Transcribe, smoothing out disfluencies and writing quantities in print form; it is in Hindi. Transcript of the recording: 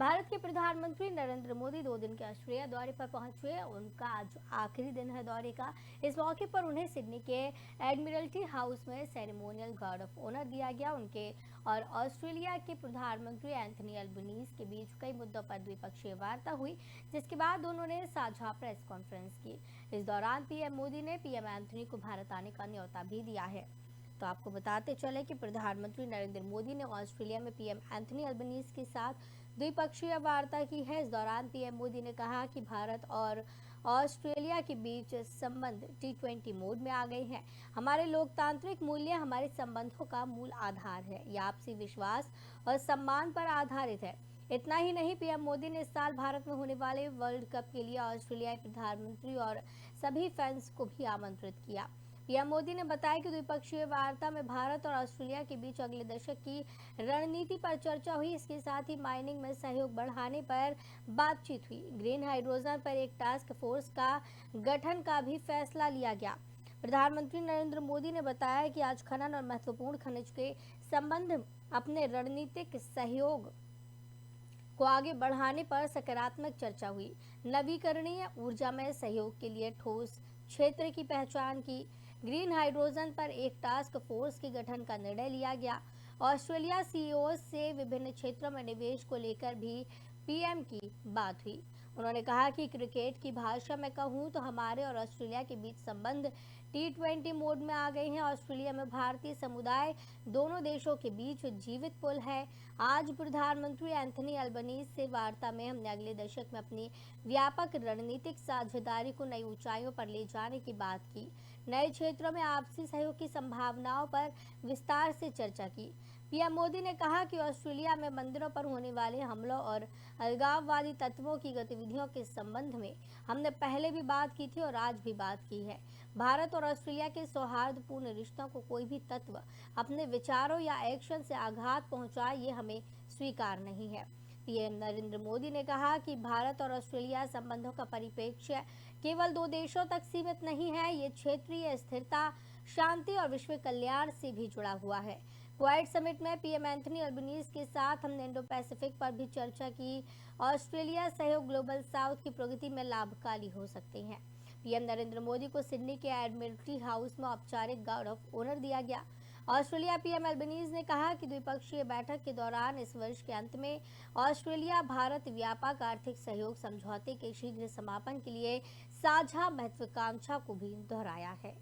भारत के प्रधानमंत्री नरेंद्र मोदी 2 दिन के ऑस्ट्रेलिया दौरे पर पहुंचे। उनका आज आखिरी दिन है दौरे का। इस मौके पर उन्हें सिडनी के एडमिरल्टी हाउस में सेरेमोनियल गार्ड ऑफ ऑनर दिया गया। उनके और ऑस्ट्रेलिया के प्रधानमंत्री एंथनी अल्बनीज के बीच कई मुद्दों पर द्विपक्षीय वार्ता हुई, जिसके बाद दोनों ने साझा प्रेस कॉन्फ्रेंस की। इस दौरान पीएम मोदी ने पीएम एंथनी को भारत आने का न्योता भी दिया है। तो आपको बताते चले कि प्रधानमंत्री नरेंद्र मोदी ने ऑस्ट्रेलिया में पीएम एंथनी अल्बनीज के साथ द्विपक्षीय वार्ता की है। इस दौरान पीएम मोदी ने कहा कि भारत और ऑस्ट्रेलिया के बीच संबंध T20 मोड में आ गए हैं। हमारे लोकतांत्रिक मूल्य हमारे संबंधों का मूल आधार है। यह आपसी विश्वास और सम्मान पर आधारित है। इतना ही नहीं, पीएम मोदी ने इस साल भारत में होने वाले वर्ल्ड कप के लिए ऑस्ट्रेलियाई प्रधानमंत्री और सभी फैंस को भी आमंत्रित किया। पीएम मोदी ने बताया कि द्विपक्षीय वार्ता में भारत और ऑस्ट्रेलिया के बीच अगले दशक की रणनीति पर चर्चा हुई। इसके साथ ही माइनिंग में सहयोग बढ़ाने पर बातचीत हुई। ग्रीन हाइड्रोजन पर एक टास्क फोर्स का गठन का भी फैसला लिया गया। प्रधानमंत्री नरेंद्र मोदी ने बताया कि आज खनन और महत्वपूर्ण खनिज के संबंध अपने रणनीतिक सहयोग को आगे बढ़ाने पर सकारात्मक चर्चा हुई। नवीकरणीय ऊर्जा में सहयोग के लिए ठोस क्षेत्र की पहचान की। ग्रीन हाइड्रोजन पर एक टास्क फोर्स के गठन का निर्णय लिया गया। ऑस्ट्रेलिया सीईओ से विभिन्न क्षेत्रों में निवेश को लेकर भी पीएम की बात हुई। उन्होंने कहा कि क्रिकेट की भाषा में कहूं तो हमारे और ऑस्ट्रेलिया के बीच संबंध T20 मोड में आ गए हैं। ऑस्ट्रेलिया में भारतीय समुदाय दोनों देशों के बीच जीवित पुल है। आज प्रधानमंत्री एंथनी अल्बनीज से वार्ता में हमने अगले दशक में अपनी व्यापक रणनीतिक साझेदारी को नई ऊंचाइयों पर ले जाने की बात की। नए क्षेत्रों में आपसी सहयोग की संभावनाओं पर विस्तार से चर्चा की। पीएम मोदी ने कहा कि ऑस्ट्रेलिया में मंदिरों पर होने वाले हमलों और अलगाववादी तत्वों की गतिविधियों के संबंध में हमने पहले भी बात की थी और आज भी बात की है। भारत और ऑस्ट्रेलिया के सौहार्दपूर्ण रिश्तों को कोई भी तत्व अपने विचारों या एक्शन से आघात पहुंचाए, ये हमें स्वीकार नहीं है। पीएम नरेंद्र मोदी ने कहा कि भारत और ऑस्ट्रेलिया संबंधों का परिप्रेक्ष्य केवल 2 देशों तक सीमित नहीं है। ये क्षेत्रीय स्थिरता, शांति और विश्व कल्याण से भी जुड़ा हुआ है। क्वाड समिट में पीएम एंथनी अल्बनीज के साथ हमने इंडो पैसिफिक पर भी चर्चा की। ऑस्ट्रेलिया सहयोग ग्लोबल साउथ की प्रगति में लाभकारी हो सकते हैं। पीएम नरेंद्र मोदी को सिडनी के एडमिरल्टी हाउस में औपचारिक गार्ड ऑफ ऑनर दिया गया। ऑस्ट्रेलिया पीएम अल्बनीज ने कहा कि द्विपक्षीय बैठक के दौरान इस वर्ष के अंत में ऑस्ट्रेलिया भारत व्यापक आर्थिक सहयोग समझौते के शीघ्र समापन के लिए साझा महत्वाकांक्षा को भी दोहराया है।